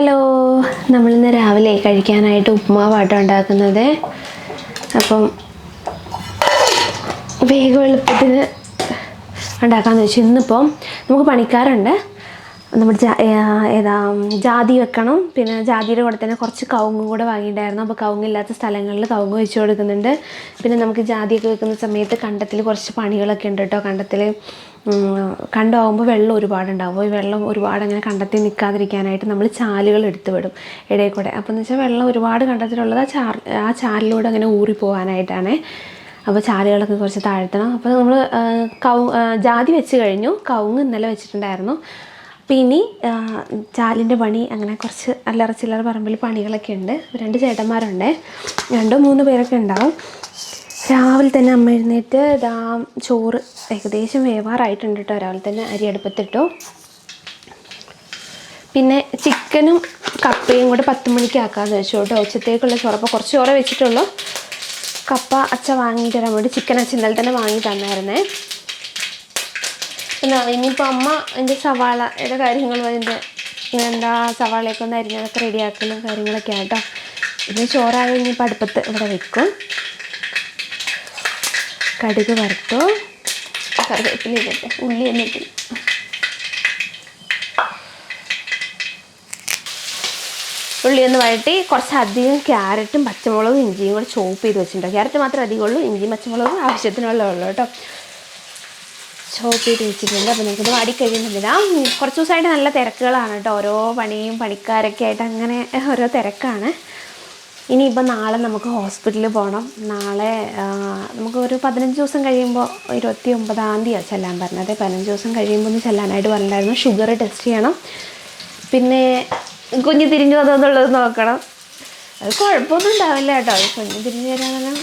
Hello, നമ്മളിന്ന് രാവിലെ കഴിക്കാനായിട്ട് ഉപ്പുമാവാട്ടോ ഉണ്ടാക്കുന്നത്. അപ്പം വേഗം എളുപ്പത്തിന് ഉണ്ടാക്കാമെന്ന് വെച്ചു. ഇന്നിപ്പം നമുക്ക് പണിക്കാരുണ്ട്. നമ്മുടെ ജാതി വെക്കണം. പിന്നെ ജാതിയുടെ കൂടെ തന്നെ കുറച്ച് കവുങ്ങും കൂടെ വാങ്ങിയിട്ടുണ്ടായിരുന്നു. അപ്പോൾ കവുങ്ങില്ലാത്ത സ്ഥലങ്ങളിൽ കവുങ്ങ് വെച്ച് കൊടുക്കുന്നുണ്ട്. പിന്നെ നമുക്ക് ജാതിയൊക്കെ വെക്കുന്ന സമയത്ത് കണ്ടത്തിൽ കുറച്ച് പണികളൊക്കെ ഉണ്ട് കേട്ടോ. കണ്ടമാകുമ്പോൾ വെള്ളം ഒരുപാടുണ്ടാവും. ഈ വെള്ളം ഒരുപാട് അങ്ങനെ കണ്ടത്തിൽ നിൽക്കാതിരിക്കാനായിട്ട് നമ്മൾ ചാലുകൾ എടുത്ത് വിടും ഇടയിൽ കൂടെ. അപ്പോൾ എന്ന് വെച്ചാൽ വെള്ളം ഒരുപാട് കണ്ടത്തിലുള്ളത് ആ ചാലിലൂടെ അങ്ങനെ ഊറിപ്പോകാനായിട്ടാണ്. അപ്പോൾ ചാലുകളൊക്കെ കുറച്ച് താഴ്ത്തണം. അപ്പോൾ നമ്മൾ ജാതി വെച്ച് കഴിഞ്ഞു. കവുങ്ങ് ഇന്നലെ വെച്ചിട്ടുണ്ടായിരുന്നു. അപ്പോൾ ഇനി ചാലിൻ്റെ പണി, അങ്ങനെ കുറച്ച് അല്ലറ ചില്ലറ പറമ്പിൽ പണികളൊക്കെ ഉണ്ട്. 2 ചേട്ടന്മാരുണ്ട്, 2-3 പേരൊക്കെ ഉണ്ടാവും. രാവിലെ തന്നെ അമ്മ എഴുന്നേറ്റ് ചോറ് ഏകദേശം വേവാറായിട്ടുണ്ട് കേട്ടോ. രാവിലെ തന്നെ അരി അടുപ്പത്തിട്ടു. പിന്നെ ചിക്കനും കപ്പയും കൂടെ 10 മണിക്ക് ആക്കാമെന്ന് വെച്ചു കേട്ടോ. ഉച്ചത്തേക്കുള്ള ചോറ്. അപ്പോൾ കുറച്ച് ചോറേ വെച്ചിട്ടുള്ളൂ. കപ്പ അച്ഛ വാങ്ങിയിട്ട് തരാൻ വേണ്ടി ചിക്കൻ അച്ഛൻ ഇന്നലെ തന്നെ വാങ്ങി തന്നായിരുന്നേ. പിന്നെ ഇനിയിപ്പോൾ അമ്മ എൻ്റെ സവാളയുടെ കാര്യങ്ങളും അതിൻ്റെ സവാളയൊക്കെ ഒന്ന് അരിഞ്ഞതൊക്കെ റെഡിയാക്കലും കാര്യങ്ങളൊക്കെ ആട്ടോ. ഇത് ചോറായി ഇനിയിപ്പോൾ അടുപ്പത്ത് ഇവിടെ വെക്കും. കടുക് വറുത്തു, കറിവേപ്പില ഇടട്ടെ, ഉള്ളി എന്നിട്ട് ഉള്ളി ഒന്ന് വഴറ്റി കുറച്ചധികം ക്യാരറ്റും പച്ചമുളകും ഇഞ്ചിയും കൂടെ ചോപ്പ് ചെയ്ത് വെച്ചിട്ടുണ്ടോ. ക്യാരറ്റ് മാത്രമേ അധികമുള്ളൂ, ഇഞ്ചിയും പച്ചമുളകും ആവശ്യത്തിനുള്ള ഉള്ളൂ കേട്ടോ. ചോപ്പ് ചെയ്ത് വെച്ചിട്ടുണ്ട്. അപ്പോൾ നമുക്കിത് വാടിക്കഴിയുന്നില്ല. കുറച്ച് ദിവസമായിട്ട് നല്ല തിരക്കുകളാണ് കേട്ടോ. ഓരോ പണിയും പണിക്കാരൊക്കെ ആയിട്ട് അങ്ങനെ ഓരോ തിരക്കാണ്. ഇനിയിപ്പോൾ നാളെ നമുക്ക് ഹോസ്പിറ്റലിൽ പോകണം. നാളെ നമുക്ക് ഒരു 15 ദിവസം കഴിയുമ്പോൾ 29-ാം തീയതിയാണ് ചെല്ലാൻ പറഞ്ഞത്. 15 ദിവസം കഴിയുമ്പോൾ ഒന്ന് ചെല്ലാനായിട്ട് പറഞ്ഞിട്ടുണ്ടായിരുന്നു. ഷുഗർ ടെസ്റ്റ് ചെയ്യണം. പിന്നെ കുഞ്ഞ് തിരിഞ്ഞു വന്നതെന്നുള്ളത് നോക്കണം. അത് കുഴപ്പമൊന്നും ഉണ്ടാവില്ല കേട്ടോ. കുഞ്ഞ് തിരിഞ്ഞു വരാമെന്ന്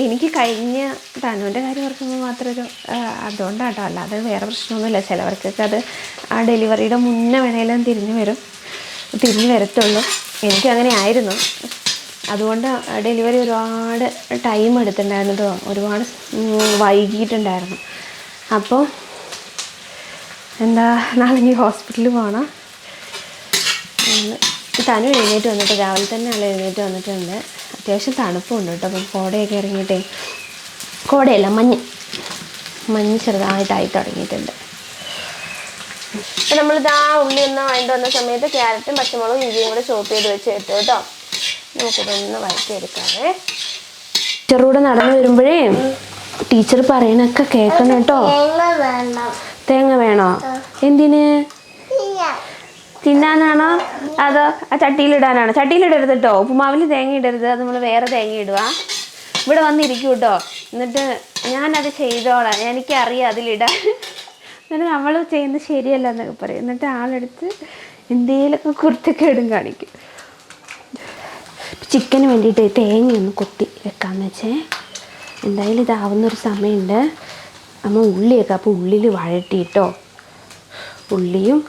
എനിക്ക് കഴിഞ്ഞ തനുവിൻ്റെ കാര്യം ഓർക്കുമ്പോൾ മാത്രമൊരു അതുകൊണ്ടാട്ടോ. അല്ലാതെ വേറെ പ്രശ്നമൊന്നുമില്ല. ചിലവർക്കൊക്കെ അത് ആ ഡെലിവറിയുടെ മുന്നേ വേണേലും തിരിഞ്ഞു വരത്തുള്ളൂ. എനിക്കങ്ങനെ ആയിരുന്നു. അതുകൊണ്ട് ഡെലിവറി ഒരുപാട് ടൈം എടുത്തിട്ടുണ്ടായിരുന്നതോ, ഒരുപാട് വൈകിട്ടുണ്ടായിരുന്നു. അപ്പോൾ നാളെ ഇനി ഹോസ്പിറ്റലിൽ പോകണം. തനു എഴുന്നേറ്റ് വന്നിട്ട് രാവിലെ തന്നെ ആൾ എഴുന്നേറ്റ് വന്നിട്ടുണ്ട്. അത്യാവശ്യം തണുപ്പുണ്ട് കേട്ടോ. അപ്പം കോടയൊക്കെ ഇറങ്ങിയിട്ടേ, കോടയല്ല മഞ്ഞ് ചെറുതായിട്ടായി തുടങ്ങിയിട്ടുണ്ട്. അപ്പം നമ്മളിതാ ഉള്ളി ഒന്ന് വഴണ്ട് വന്ന സമയത്ത് ക്യാരറ്റും പച്ചമുളകും ഇഞ്ചിയും കൂടെ ചോപ്പ് ചെയ്ത് വെച്ച് ഇട്ടു കേട്ടോ. നമുക്കിതൊന്ന് വഴറ്റിയെടുക്കാവേ. ടീച്ചറൂടെ നടന്നു വരുമ്പോഴേ ടീച്ചർ പറയണൊക്കെ കേൾക്കണം കേട്ടോ. തേങ്ങ വേണോ? എന്തിന്? തിന്നാനാണോ അതോ ആ ചട്ടിയിലിടാനാണോ? ചട്ടിയിലിടരുത് കേട്ടോ. ഉപ്പുമാവിൽ തേങ്ങ ഇടരുത്. അത് നമ്മൾ വേറെ തേങ്ങ ഇടുക. ഇവിടെ വന്നിരിക്കും കേട്ടോ. എന്നിട്ട് ഞാനത് ചെയ്തോളാം, എനിക്കറിയാം അതിലിടാൻ. എന്നിട്ട് നമ്മൾ ചെയ്യുന്നത് ശരിയല്ല എന്നൊക്കെ പറയും. എന്നിട്ട് ആളെടുത്ത് എന്തെങ്കിലുമൊക്കെ കുരുത്തക്കേടും കാണിക്കും. ചിക്കന് വേണ്ടിയിട്ട് തേങ്ങയൊന്ന് കൊത്തി വെക്കാമെന്ന് വെച്ചേ. എന്തായാലും ഇതാവുന്നൊരു സമയമുണ്ട്. നമ്മൾ ഉള്ളിയൊക്കെ അപ്പോൾ ഉള്ളിൽ വഴറ്റിയിട്ടോ. ഉള്ളിയും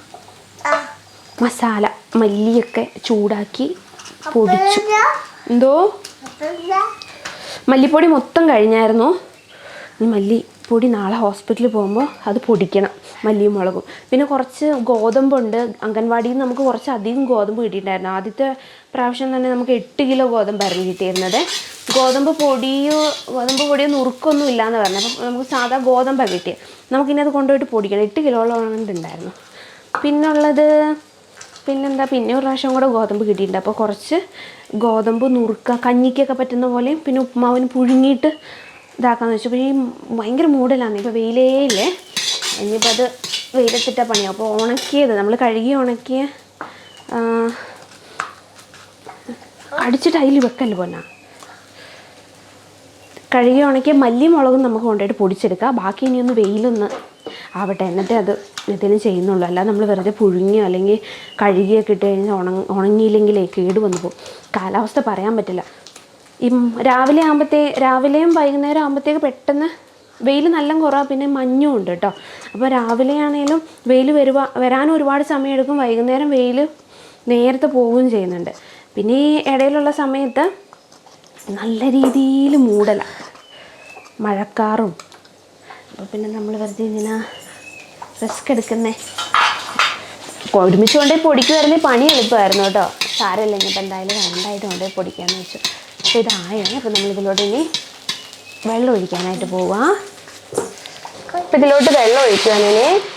മസാല മല്ലിയൊക്കെ ചൂടാക്കി പൊടിച്ചു. എന്തോ മല്ലിപ്പൊടി മൊത്തം കഴിഞ്ഞായിരുന്നു. ഈ മല്ലിപ്പൊടി നാളെ ഹോസ്പിറ്റലിൽ പോകുമ്പോൾ അത് പൊടിക്കണം, മല്ലിയും മുളകും. പിന്നെ കുറച്ച് ഗോതമ്പുണ്ട്. അംഗൻവാടിയിൽ നിന്ന് നമുക്ക് കുറച്ച് അധികം ഗോതമ്പ് കിട്ടിയിട്ടുണ്ടായിരുന്നു. ആദ്യത്തെ പ്രാവശ്യം തന്നെ നമുക്ക് 8 കിലോ ഗോതമ്പായിരുന്നു കിട്ടിയിരുന്നത്. ഗോതമ്പ് പൊടിയോ നുറുക്കൊന്നും ഇല്ലയെന്ന് പറഞ്ഞു. അപ്പം നമുക്ക് സാധാ ഗോതമ്പാണ് കിട്ടിയത്. നമുക്കിനി അത് കൊണ്ടുപോയിട്ട് പൊടിക്കണം. 8 കിലോളം ഉണ്ടായിരുന്നു. പിന്നെ ഒരു പ്രാവശ്യം കൂടെ ഗോതമ്പ് കിട്ടിയിട്ടുണ്ട്. അപ്പോൾ കുറച്ച് ഗോതമ്പ് നുറുക്കുക, കഞ്ഞിക്കൊക്കെ പറ്റുന്ന പോലെയും പിന്നെ ഉപ്പുമാവിന് പുഴുങ്ങിയിട്ട് ഇതാക്കാമെന്ന് വെച്ചു. അപ്പോൾ ഈ ഭയങ്കര മൂടലാണ്. ഇപ്പോൾ വെയിലേ ഇല്ലേ. ഇനിയിപ്പോൾ അത് വെയിലത്തിട്ട പണിയാവും. അപ്പോൾ ഉണക്കിയത് നമ്മൾ കഴുകി ഉണക്കിയ അടിച്ചിട്ട് അതിൽ വെക്കല്ലേ പോന്നാ. കഴുകി ഉണക്കിയ മല്ലി മുളകും നമുക്ക് കൊണ്ടുപോയിട്ട് പൊടിച്ചെടുക്കുക. ബാക്കി ഇനിയൊന്ന് വെയിലൊന്ന് ആവട്ടെ, എന്നിട്ടേ അത് എന്തെങ്കിലും ചെയ്യുന്നുള്ളൂ. അല്ലാതെ നമ്മൾ വെറുതെ പുഴുങ്ങിയോ അല്ലെങ്കിൽ കഴുകിയൊക്കെ ഇട്ട് കഴിഞ്ഞാൽ ഉണങ്ങിയില്ലെങ്കിലേ കേട് വന്നു പോകും. കാലാവസ്ഥ പറയാൻ പറ്റില്ല. രാവിലെയും വൈകുന്നേരം ആകുമ്പോഴത്തേക്ക് പെട്ടെന്ന് വെയിൽ നല്ല കുറവാണ്. പിന്നെ മഞ്ഞും ഉണ്ട് കേട്ടോ. അപ്പോൾ രാവിലെ ആണെങ്കിലും വെയിൽ വരാനും ഒരുപാട് സമയമെടുക്കും. വൈകുന്നേരം വെയിൽ നേരത്തെ പോവുകയും ചെയ്യുന്നുണ്ട്. പിന്നെ ഈ ഇടയിലുള്ള സമയത്ത് നല്ല രീതിയിൽ മൂടലാണ്, മഴക്കാറും. അപ്പോൾ പിന്നെ നമ്മൾ വെറുതെ ഇങ്ങനെ റിസ്ക് എടുക്കുന്നേ. ഒരുമിച്ച് കൊണ്ടുപോയി പൊടിക്കുമായിരുന്നെങ്കിൽ പണി എളുപ്പമായിരുന്നു കേട്ടോ. സാരമില്ല, ഇനിയിപ്പോൾ എന്തായാലും രണ്ടായിട്ട് കൊണ്ടുപോയി പൊടിക്കാമെന്ന് വെച്ചു. അപ്പോൾ ഇതായാണ്. അപ്പോൾ നമ്മളിതിലോട്ട് ഇനി വെള്ളം ഒഴിക്കാനായിട്ട് പോവാം. അപ്പോൾ ഇതിലോട്ട് വെള്ളം ഒഴിക്കുകയാണെങ്കിൽ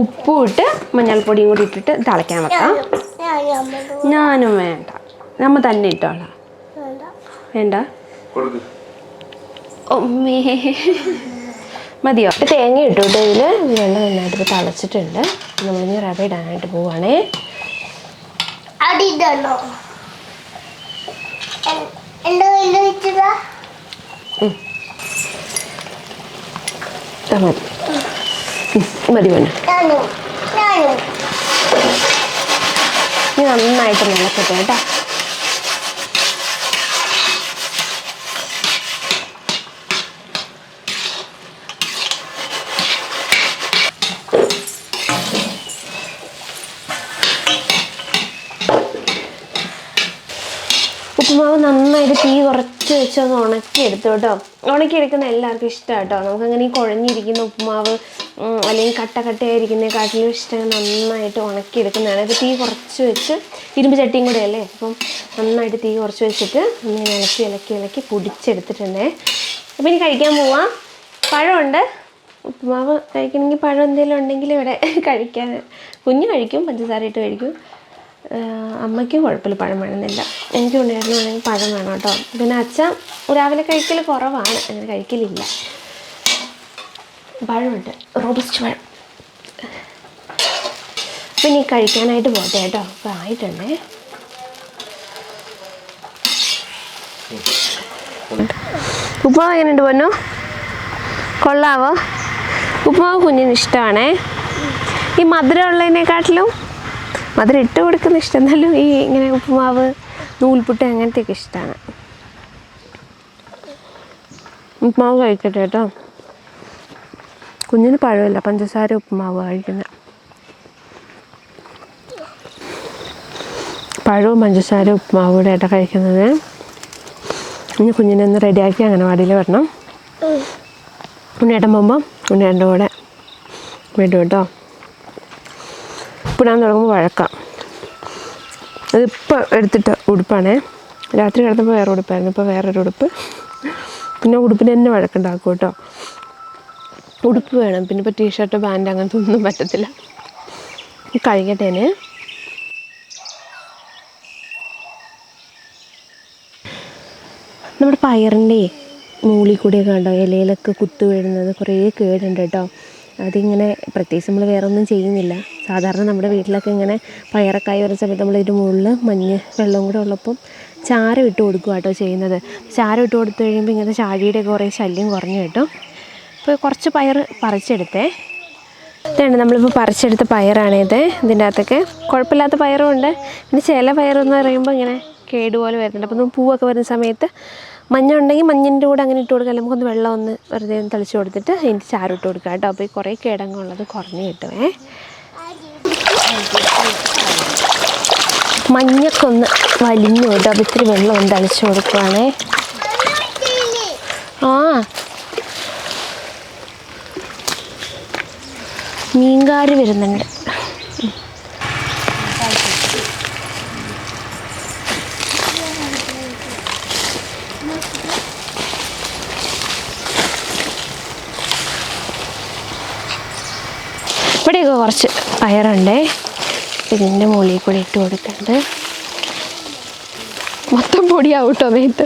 ഉപ്പും ഇട്ട് മഞ്ഞൾപ്പൊടിയും കൂടി ഇട്ടിട്ട് തിളയ്ക്കാൻ വെക്കാം. ഞാനും വേണ്ട, നമ്മ തന്നെ ഇട്ടോളാം. വേണ്ട മതിയോ? തേങ്ങ ഇട്ടുകൊണ്ട് ഇതിൽ വെള്ളം നന്നായിട്ട് തിളച്ചിട്ടുണ്ട്. നമ്മളിനി റവ ഇടാനായിട്ട് പോവാണേ. മതി വേണ്ട. ഇനി നന്നായിട്ട് നിലക്കട്ടെ കേട്ടോ. ഉപ്പുമാവ് നന്നായിട്ട് തീ കുറച്ച് വെച്ചൊന്ന് ഉണക്കിയെടുത്തു കേട്ടോ. ഉണക്കിയെടുക്കുന്ന എല്ലാവർക്കും ഇഷ്ടമാണ് കേട്ടോ. നമുക്കങ്ങനെ ഈ കുഴഞ്ഞിരിക്കുന്ന ഉപ്പുമാവ് അല്ലെങ്കിൽ കട്ടയായിരിക്കുന്നതിനെക്കാട്ടിലും ഇഷ്ടം നന്നായിട്ട് ഉണക്കിയെടുക്കുന്നതാണ്. ഇപ്പോൾ തീ കുറച്ച് വെച്ച്, ഇരുമ്പ് ചട്ടിയും കൂടെ അല്ലേ, അപ്പം നന്നായിട്ട് തീ കുറച്ച് വെച്ചിട്ട് ഇങ്ങനെ ഇളക്കി പൊടിച്ചെടുത്തിട്ടുണ്ടേ. അപ്പോൾ ഇനി കഴിക്കാൻ പോവാം. പഴമുണ്ട്. ഉപ്പുമാവ് കഴിക്കണമെങ്കിൽ പഴം എന്തെങ്കിലും ഉണ്ടെങ്കിൽ ഇവിടെ കഴിക്കാൻ. കുഞ്ഞ് കഴിക്കും, പഞ്ചസാര ഇട്ട് കഴിക്കും. അമ്മയ്ക്കും കുഴപ്പമില്ല, പഴം വേണമെന്നില്ല. എനിക്ക് ഉണ്ടായിരുന്നാണെങ്കിൽ പഴം വേണം കേട്ടോ. പിന്നെ അച്ഛൻ രാവിലെ കഴിക്കൽ കുറവാണ്, അങ്ങനെ കഴിക്കലില്ല. പഴമുണ്ട്, റോബസ്റ്റ് പഴം. പിന്നെ ഈ കഴിക്കാനായിട്ട് പോട്ടെ കേട്ടോ. അപ്പോൾ ആയിട്ടുണ്ടേ. ഉപ്പുമാവ് എങ്ങനെയുണ്ട് പൊന്നു? കൊള്ളാവോ? ഉപ്പുമാവ് കുഞ്ഞിന് ഇഷ്ടമാണേ. ഈ മധുരം ഉള്ളതിനെക്കാട്ടിലും മധുരം ഇട്ട് കൊടുക്കുന്ന ഇഷ്ടം, എന്നാലും ഈ ഇങ്ങനെ ഉപ്പുമാവ്, നൂൽപുട്ട് അങ്ങനത്തെയൊക്കെ ഇഷ്ടമാണ്. ഉപ്പുമാവ് കഴിക്കട്ടെ കേട്ടോ. കുഞ്ഞിന് പഴമില്ല, പഞ്ചസാര ഉപ്പുമാവ് കഴിക്കുന്നത്. പഴവും പഞ്ചസാര ഉപ്പുമാവ് കൂടെ ആയിട്ടാണ് കഴിക്കുന്നത്. ഇനി കുഞ്ഞിനെ ഒന്ന് റെഡിയാക്കി അംഗനവാടിയിൽ വരണം. ഉണ്ണിയേട്ടൻ പോകുമ്പോൾ ഉണ്ണിയേട്ടൻ്റെ കൂടെ വിടും കേട്ടോ. ഉപ്പിടാൻ തുടങ്ങുമ്പോൾ വഴക്കാം. അതിപ്പോൾ എടുത്തിട്ട ഉടുപ്പാണേ. രാത്രി കിടന്നപ്പോൾ വേറെ ഉടുപ്പായിരുന്നു, ഇപ്പോൾ വേറൊരു ഉടുപ്പ്. പിന്നെ ഉടുപ്പിന് തന്നെ വഴക്കുണ്ടാക്കും കേട്ടോ. ഉടുപ്പ് വേണം, പിന്നെ ഇപ്പോൾ ടീഷർട്ട്, പാൻറ്റ് അങ്ങനത്തെ ഒന്നും പറ്റത്തില്ല. കഴിക്കട്ടേന്. നമ്മുടെ പയറിൻ്റെ മൂളി കൂടെയൊക്കെ ഉണ്ടോ ഇലയിലൊക്കെ കുത്തു വീഴുന്നത്, കുറേ കേടുണ്ട് കേട്ടോ. അതിങ്ങനെ പ്രത്യേകിച്ച് നമ്മൾ വേറെ ഒന്നും ചെയ്യുന്നില്ല. സാധാരണ നമ്മുടെ വീട്ടിലൊക്കെ ഇങ്ങനെ പയറക്കായി വരുന്ന സമയത്ത് നമ്മളിതിൻ്റെ മുകളിൽ മഞ്ഞ് വെള്ളം കൂടെ ഉള്ളപ്പം ചാരം ഇട്ട് കൊടുക്കുക കേട്ടോ ചെയ്യുന്നത്. ചാരം ഇട്ട് കൊടുത്തു കഴിയുമ്പോൾ ഇങ്ങനെ ചാഴിയുടെയൊക്കെ കുറേ ശല്യം കുറഞ്ഞു കിട്ടും. ഇപ്പോൾ കുറച്ച് പയർ പറിച്ചെടുത്തേ. ഇതാണ് നമ്മളിപ്പോൾ പറിച്ചെടുത്ത പയറാണിത്. ഇതിൻ്റെ അകത്തൊക്കെ കുഴപ്പമില്ലാത്ത പയറും ഉണ്ട്. പിന്നെ ചില പയറെന്ന് പറയുമ്പോൾ ഇങ്ങനെ കേടുപോലെ വരുന്നുണ്ട്. അപ്പം പൂവൊക്കെ വരുന്ന സമയത്ത് മഞ്ഞ ഉണ്ടെങ്കിൽ മഞ്ഞിൻ്റെ കൂടെ അങ്ങനെ ഇട്ട് കൊടുക്കുക. നമുക്കൊന്ന് വെള്ളം ഒന്ന് വെറുതെ ഒന്ന് തളിച്ച് കൊടുത്തിട്ട് അതിൻ്റെ ചാരം ഇട്ട് കൊടുക്കുക കേട്ടോ. അപ്പോൾ ഈ കുറേ കിടങ്ങുള്ളത് കുറഞ്ഞ് കിട്ടുമേ. മഞ്ഞൊക്കെ ഒന്ന് വലിഞ്ഞു കേട്ടോ. അപ്പോൾ ഇത്തിരി വെള്ളം ഒന്ന് തളിച്ച് കൊടുക്കുവാണേ. മീൻകാർ വരുന്നുണ്ട്. ഇവിടെയൊക്കെ കുറച്ച് പയറുണ്ടേ. ഇതിൻ്റെ മുകളിൽ കൂടി ഇട്ട് കൊടുക്കുന്നുണ്ട്. മൊത്തം പൊടിയാവും കേട്ടോ മേത്ത്.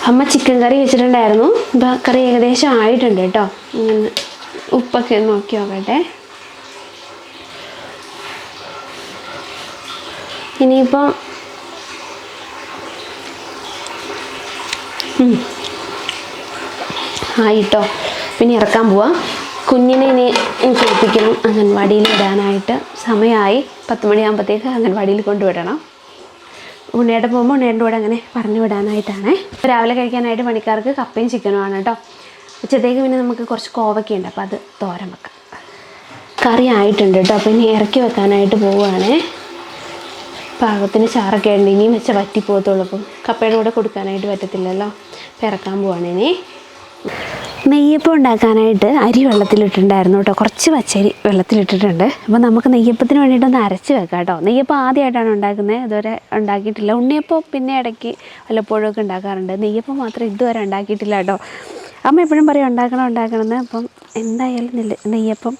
അമ്മ ചിക്കൻ കറി വെച്ചിട്ടുണ്ടായിരുന്നു. ഇപ്പം കറി ഏകദേശം ആയിട്ടുണ്ട് കേട്ടോ. ഇങ്ങനെ ഉപ്പൊക്കെ നോക്കി നോക്കട്ടെ. ഇനിയിപ്പം ആയിട്ടോ. പിന്നെ ഇറക്കാൻ പോവാം. കുഞ്ഞിനെ ഇനി കുളിപ്പിക്കണം, അംഗൻവാടിയിൽ വിടാനായിട്ട് സമയമായി. 10 മണിയാകുമ്പോഴത്തേക്ക് അംഗൻവാടിയിൽ കൊണ്ടുവിടണം. ഉണ്ണിയേട്ടൻ പോകുമ്പോൾ ഉണ്ണിയേട്ടൻ്റെ കൂടെ അങ്ങനെ പറഞ്ഞു വിടാനായിട്ടാണ്. രാവിലെ കഴിക്കാനായിട്ട് പണിക്കാർക്ക് കപ്പയും ചിക്കനുമാണ് കേട്ടോ. ഉച്ചത്തേക്ക് പിന്നെ നമുക്ക് കുറച്ച് കോവയ്ക്കുണ്ട്, അപ്പോൾ അത് തോരൻ വെക്കാം. കറി ആയിട്ടുണ്ട് കേട്ടോ. അപ്പോൾ ഇനി ഇറക്കി വെക്കാനായിട്ട് പോവുകയാണേ. പാകത്തിന് ചാറൊക്കെ ഉണ്ട്, ഇനിയും വെച്ചാൽ വറ്റിപ്പോകത്തുള്ളൂ. അപ്പം കപ്പയുടെ കൂടെ കൊടുക്കാനായിട്ട് പറ്റത്തില്ലല്ലോ. അപ്പോൾ ഇറക്കാൻ പോവാണ് ഇനി. നെയ്യപ്പം ഉണ്ടാക്കാനായിട്ട് അരി വെള്ളത്തിലിട്ടിട്ടുണ്ടായിരുന്നു കേട്ടോ. കുറച്ച് പച്ചരി വെള്ളത്തിലിട്ടിട്ടുണ്ട്. അപ്പോൾ നമുക്ക് നെയ്യപ്പത്തിന് വേണ്ടിയിട്ടൊന്ന് അരച്ച് വെക്കാം കേട്ടോ. നെയ്യപ്പം ആദ്യമായിട്ടാണ് ഉണ്ടാക്കുന്നത്, ഇതുവരെ ഉണ്ടാക്കിയിട്ടില്ല. ഉണ്ണിയപ്പം പിന്നെ ഇടയ്ക്ക് വല്ലപ്പോഴും ഒക്കെ ഉണ്ടാക്കാറുണ്ട്. നെയ്യപ്പം മാത്രം ഇതുവരെ ഉണ്ടാക്കിയിട്ടില്ല കേട്ടോ. അമ്മ എപ്പോഴും പറയും ഉണ്ടാക്കണമെന്ന്. അപ്പം എന്തായാലും നെയ്യപ്പം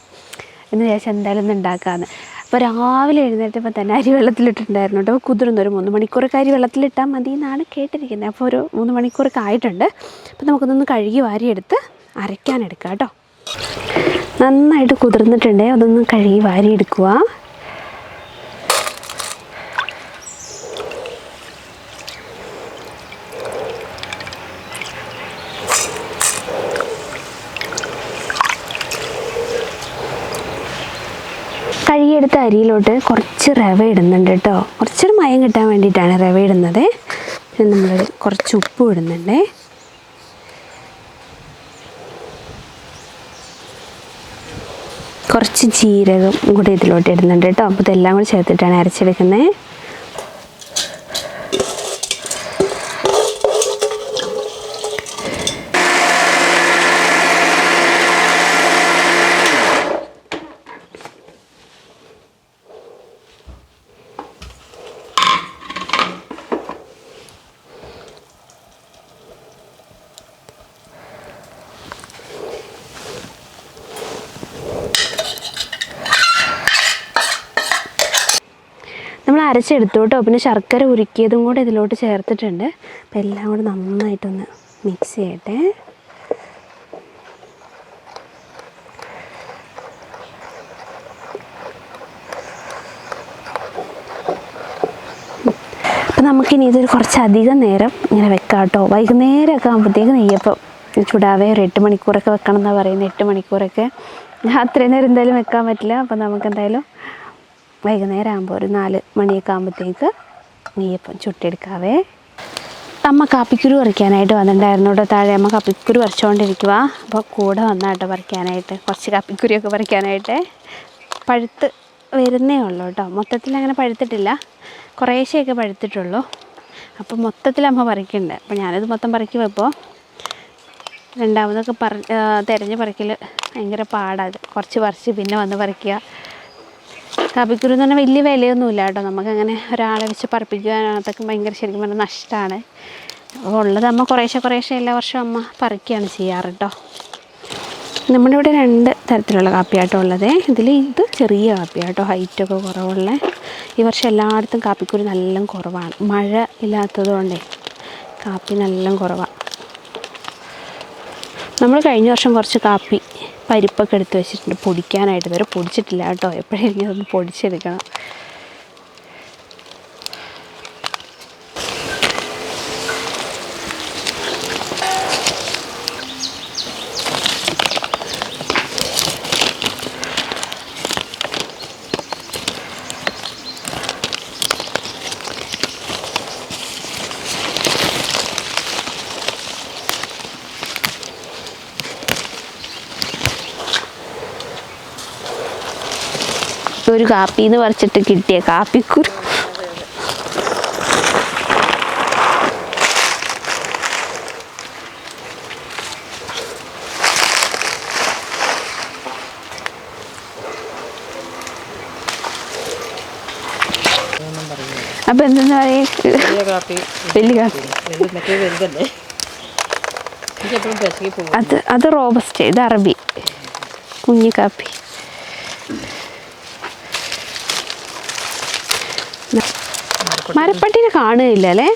എന്ന് വിചാരിച്ചാൽ എന്തായാലും ഒന്ന് ഉണ്ടാക്കാമെന്ന്. അപ്പോൾ രാവിലെ എഴുന്നേറ്റപ്പോൾ തന്നെ അരി വെള്ളത്തിലിട്ടിട്ടുണ്ടായിരുന്നു കേട്ടോ. കുതിർന്നൊരു 3 മണിക്കൂറൊക്കെ അരി വെള്ളത്തിലിട്ടാൽ മതി എന്നാണ് കേട്ടിരിക്കുന്നത്. അപ്പോൾ ഒരു 3 മണിക്കൂറൊക്കെ ആയിട്ടുണ്ട്. അപ്പോൾ നമുക്കൊന്ന് കഴുകി വാരിയെടുത്ത് അരയ്ക്കാനെടുക്കാം കേട്ടോ. നന്നായിട്ട് കുതിർന്നിട്ടുണ്ടേ, അതൊന്ന് കഴുകി വാരിയെടുക്കുക. കഴുകിയെടുത്ത അരിയിലോട്ട് കുറച്ച് റവ ഇടുന്നുണ്ട് കേട്ടോ. കുറച്ചൊരു മയം കിട്ടാൻ വേണ്ടിയിട്ടാണ് റവ ഇടുന്നത്. പിന്നെ നമ്മൾ കുറച്ച് ഉപ്പും ഇടുന്നുണ്ട്. കുറച്ച് ജീരകം കൂടി ഇതിലോട്ട് ഇടുന്നുണ്ട് കേട്ടോ. അപ്പോൾ ഇതെല്ലാം കൂടി ചേർത്തിട്ടാണ് അരച്ചെടുക്കുന്നത്. നമ്മൾ അരച്ചെടുത്തു കേട്ടോ. പിന്നെ ശർക്കര ഉരുക്കിയതും കൂടെ ഇതിലോട്ട് ചേർത്തിട്ടുണ്ട്. അപ്പോൾ എല്ലാം കൂടെ നന്നായിട്ടൊന്ന് മിക്സ് ചെയ്യട്ടെ. അപ്പം നമുക്കിനി ഇതൊരു കുറച്ചധികം നേരം ഇങ്ങനെ വെക്കാം കേട്ടോ. വൈകുന്നേരമൊക്കെ ആകുമ്പോഴത്തേക്ക് നെയ്യപ്പം ചുടാവേ ഒരു 8 മണിക്കൂറൊക്കെ വെക്കണം എന്നാണ് പറയുന്നത്. 8 മണിക്കൂറൊക്കെ അത്രയും നേരം എന്തായാലും വെക്കാൻ പറ്റില്ല. അപ്പോൾ നമുക്കെന്തായാലും വൈകുന്നേരം ആകുമ്പോൾ ഒരു 4 മണിയൊക്കെ ആകുമ്പോഴത്തേക്ക് നെയ്യപ്പം ചുട്ടെടുക്കാവേ. അമ്മ കാപ്പിക്കുരു പറിക്കാനായിട്ട് വന്നിട്ടുണ്ടായിരുന്നു കേട്ടോ. താഴെ അമ്മ കാപ്പിക്കുരു പറിച്ചുകൊണ്ടിരിക്കുക. അപ്പോൾ കൂടെ വന്നാട്ടോ പറിക്കാനായിട്ട്, കുറച്ച് കാപ്പിക്കുരിയൊക്കെ പറിക്കാനായിട്ട്. പഴുത്ത് വരുന്നേ ഉള്ളൂ കേട്ടോ. മൊത്തത്തിൽ അങ്ങനെ പഴുത്തിട്ടില്ല, കുറേശ്ശെയൊക്കെ പഴുത്തിട്ടുള്ളൂ. അപ്പോൾ മൊത്തത്തിൽ അമ്മ പറിക്കുന്നുണ്ട്. അപ്പോൾ ഞാനിത് മൊത്തം പറിക്കുമ്പോൾ ഇപ്പോൾ രണ്ടാമതൊക്കെ തിരഞ്ഞ് പറിക്കൽ ഭയങ്കര പാടാണ്. കുറച്ച് പറിച്ച് പിന്നെ വന്ന് പറിക്കുക. കാപ്പിക്കുരു എന്ന് പറഞ്ഞാൽ വലിയ വിലയൊന്നുമില്ല കേട്ടോ. നമുക്കങ്ങനെ ഒരാളെ വെച്ച് പറിപ്പിക്കാനകത്തൊക്കെ ഭയങ്കര ശരിക്കും പറഞ്ഞാൽ നഷ്ടമാണ്. അപ്പോൾ ഉള്ളത് അമ്മ കുറേശ്ശെ എല്ലാ വർഷവും അമ്മ പറിക്കുകയാണ് ചെയ്യാറ് കേട്ടോ. നമ്മുടെ ഇവിടെ 2 തരത്തിലുള്ള കാപ്പിയാട്ടോ ഉള്ളത്. ഇത് ചെറിയ കാപ്പിയാട്ടോ, ഹൈറ്റൊക്കെ കുറവുള്ള. ഈ വർഷം എല്ലായിടത്തും കാപ്പിക്കുരു നല്ല കുറവാണ്. മഴ ഇല്ലാത്തത് കൊണ്ടേ കാപ്പി നല്ല കുറവാണ്. നമ്മൾ കഴിഞ്ഞ വർഷം കുറച്ച് കാപ്പി പരിപ്പൊക്കെ എടുത്ത് വെച്ചിട്ടുണ്ട് പൊടിക്കാനായിട്ട്. ഇതുവരെ പൊടിച്ചിട്ടില്ല കേട്ടോ. എപ്പോഴെങ്കിലും അതൊന്ന് പൊടിച്ചെടുക്കണം. ഒരു കാപ്പിന്ന് പറിച്ചിട്ട് കിട്ടിയ കാപ്പിക്കുരു. അപ്പൊ എന്താ പറയാ, വലിയ കാപ്പി. അത് റോബസ്റ്റ്, ഇത് അറബി കുഞ്ഞി കാപ്പി. മരപ്പട്ടീനെ കാണുകയില്ല അല്ലേ?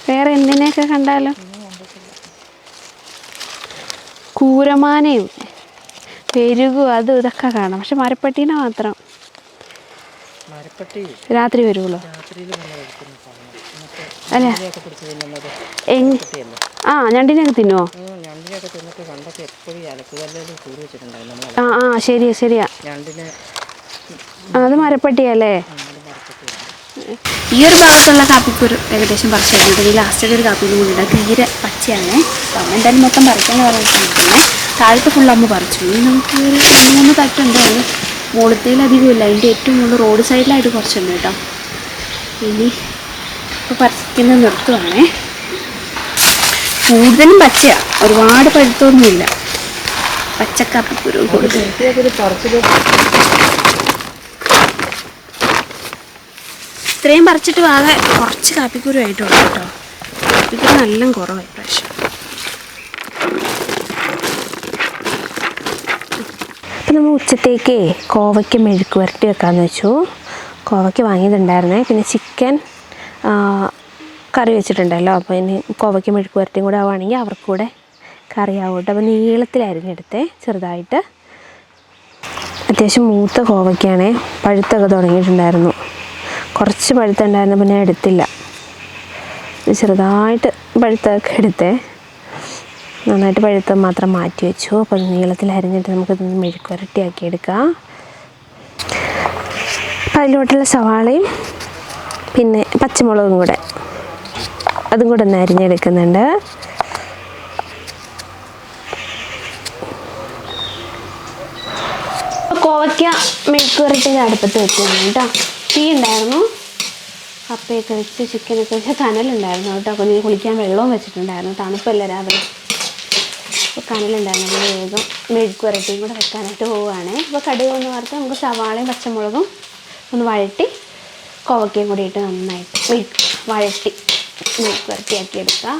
വേറെ എന്തിനെയൊക്കെ കണ്ടാലും. കൂരമാനയും പെരുകും അതും ഇതൊക്കെ കാണാം. പക്ഷെ മരപ്പട്ടീനെ മാത്രം രാത്രി വരുള്ളൂ അല്ലേ? ഞണ്ടിനെയൊക്കെ തിന്നുവോ? ശരിയാ. അത് മരപ്പട്ടിയല്ലേ? ഈ ഒരു ഭാഗത്തുള്ള കാപ്പിക്കുരു ഏകദേശം പറിച്ചായിരുന്നു. ഈ ലാസ്റ്റൊക്കെ ഒരു കാപ്പിക്കുരു കൂടി ഉണ്ടാകും. തീരെ പച്ചയാണ്. അപ്പോൾ അമ്മ എന്തായാലും മൊത്തം പറിക്കാമെന്ന് പറഞ്ഞിട്ട് നിൽക്കുന്നത്. താഴത്തെ ഫുള്ള് അമ്മ പറിച്ചു. ഇനി നമുക്ക് ഒരു 3 തട്ടുണ്ട്. മുകളിലധികം ഇല്ല, അതിൻ്റെ ഏറ്റവും മുകളിൽ റോഡ് സൈഡിലായിട്ട് കുറച്ചുണ്ട് കേട്ടോ. ഇനി ഇപ്പോൾ പറിക്കുന്നത് നിർത്തുവാണേ. കൂടുതലും പച്ചയാണ്, ഒരുപാട് പഴുത്തൊന്നുമില്ല. പച്ചക്കാപ്പിക്കുരു ഇത്രയും പറിച്ചിട്ട് ആകെ കുറച്ച് കാപ്പിക്കുരു ആയിട്ടുള്ളൂ കേട്ടോ. കാപ്പിക്കുരു നല്ല കുറവായി പ്രാവശ്യം. അപ്പം നമ്മൾ ഉച്ചത്തേക്ക് കോവയ്ക്ക് മെഴുക്ക് വരട്ടി വെക്കാമെന്ന് വെച്ചു. കോവയ്ക്ക് വാങ്ങിയതുണ്ടായിരുന്നേ, പിന്നെ ചിക്കൻ കറി വെച്ചിട്ടുണ്ടല്ലോ. അപ്പോൾ ഇനി കോവയ്ക്ക് മെഴുക്ക് വരട്ടിയും കൂടെ ആവുകയാണെങ്കിൽ അവർക്ക് കൂടെ കറിയാവും കേട്ടോ. അപ്പോൾ നീളത്തിലരിഞ്ഞെടുത്തേ ചെറുതായിട്ട്. അത്യാവശ്യം മൂത്ത കോവയ്ക്കാണേ, പഴുത്തൊക്കെ തുടങ്ങിയിട്ടുണ്ടായിരുന്നു. കുറച്ച് പഴുത്തുണ്ടായിരുന്നു, പിന്നെ എടുത്തില്ല. ചെറുതായിട്ട് പഴുത്തൊക്കെ എടുത്തേ, നന്നായിട്ട് പഴുത്ത മാത്രം മാറ്റി വെച്ചു. അപ്പോൾ നീളത്തിൽ അരിഞ്ഞിട്ട് നമുക്കിതൊന്ന് മെഴുക്ക് വരട്ടിയാക്കി എടുക്കാം. അപ്പോൾ അതിലോട്ടുള്ള സവാളയും പിന്നെ പച്ചമുളകും കൂടെ അതും കൂടെ ഒന്ന് അരിഞ്ഞെടുക്കുന്നുണ്ട്. കോവയ്ക്ക മെഴുക്ക് വരട്ടി അടുപ്പത്ത് വെക്കുകയാണ് കേട്ടോ. തീ ഉണ്ടായിരുന്നു, കപ്പയൊക്കെ വെച്ച് ചിക്കനൊക്കെ വെച്ച് കനലുണ്ടായിരുന്നു കേട്ടോ. കുഞ്ഞിന് കുളിക്കാൻ വെള്ളവും വെച്ചിട്ടുണ്ടായിരുന്നു, തണുപ്പല്ല രാവിലെ. അപ്പോൾ കനലുണ്ടായിരുന്നു, വേഗം മെഴുക്ക് വരട്ടിയും കൂടെ വെക്കാനായിട്ട് പോവുകയാണ്. അപ്പോൾ കടുക് ഒന്ന് വറുത്ത് നമുക്ക് സവാളയും പച്ചമുളകും ഒന്ന് വഴട്ടി കോവയ്ക്കയും കൂടി ഇട്ട് നന്നായിട്ട് വഴട്ടി മെഴുക്ക് വരട്ടിയാക്കി എടുക്കാം.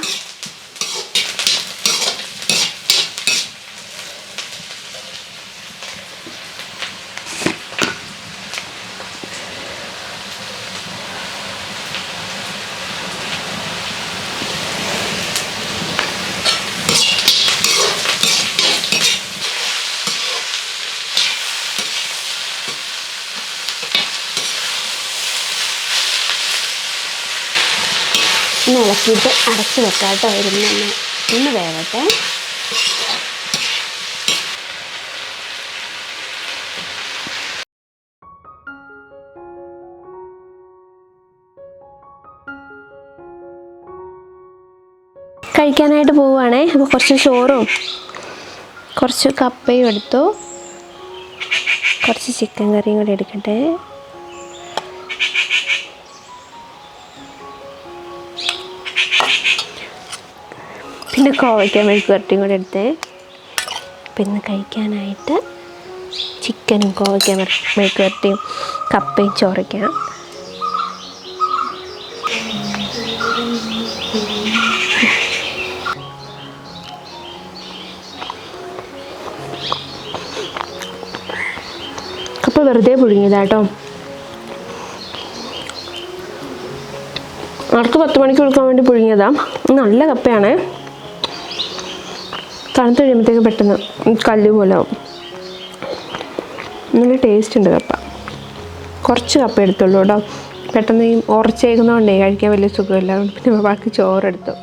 ഒന്ന് ഇളക്കിയിട്ട് അടച്ച് വെക്കാം കേട്ടോ. ഒന്ന് വേവട്ടെ. കഴിക്കാനായിട്ട് പോവുകയാണേ. അപ്പോൾ കുറച്ച് ചോറും കുറച്ച് കപ്പയും എടുത്തു, കുറച്ച് ചിക്കൻ കറിയും കൂടി എടുക്കട്ടെ. പിന്നെ കോവയ്ക്ക മെഴുക്ക് വരട്ടിയും കൂടെ എടുത്തേ. പിന്നെ കഴിക്കാനായിട്ട് ചിക്കനും കോവയ്ക്ക മെഴുക്ക് വരട്ടിയും കപ്പയും ചോറയ്ക്കാം. കപ്പ വെറുതെ പുഴുങ്ങിയതാട്ടോ. അവർക്ക് 10 മണിക്ക് കൊടുക്കാൻ വേണ്ടി പുഴുങ്ങിയതാ. നല്ല കപ്പയാണേ. തണുത്ത് കഴിയുമ്പോഴത്തേക്ക് പെട്ടെന്ന് കല്ല് പോലെ ആവും. നല്ല ടേസ്റ്റ് ഉണ്ട് കപ്പ. കുറച്ച് കപ്പ എടുത്തുള്ളൂ കേട്ടോ. പെട്ടെന്ന് ഈ ഉറച്ചേക്കുന്നതുകൊണ്ടേ കഴിക്കാൻ വലിയ സുഖമില്ല. പിന്നെ ബാക്കി ചോറെടുത്തു.